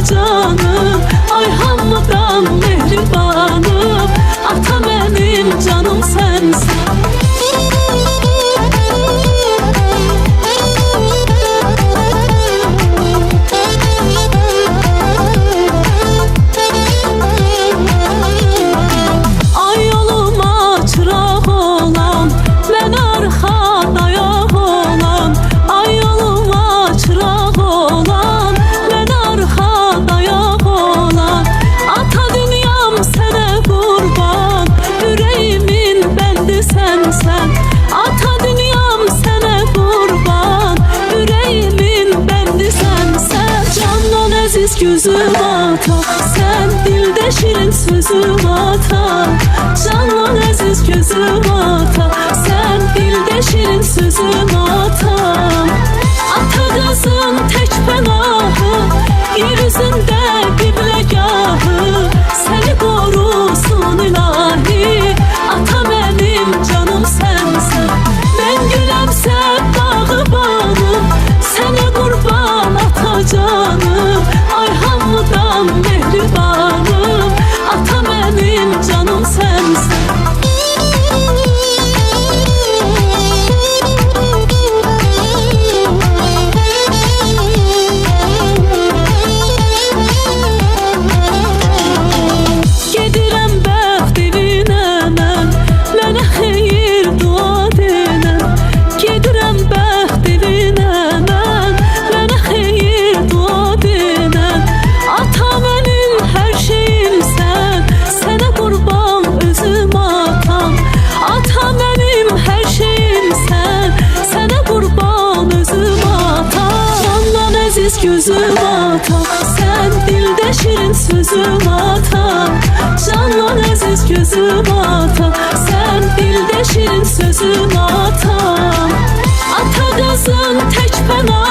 canım. Ay hamıdan mehribanım, ata benim canım sensin. Gözüm ata, sen dilde şirin sözüm ata. Canlan aziz gözüm ata, sen dilde şirin sözüm ata. Ata kızın tek pənahı, yer üzündə qibləgahı. Səni qorusun ilahi, ata benim canım sensin. Ben güləmsə bağıbanım, sənə qurban ata canım. Ay hamıdan mehribanım, ata benim canım sensin. Gedirəm bəxt evinə mən, mənə xeyir dua denən. Gedirəm bəxt evinə mən, mənə xeyir dua denən. Ata benim her şeyimsən, sənə qurban özüm atam. Ata benim her şeyimsən, sənə qurban özüm atam. Candan əziz gözüm atam, sən dildə şirin sözüm atam. Candan əziz gözüm atam, sən dildə şirin sözüm atam. Ata qızın tek pənahı,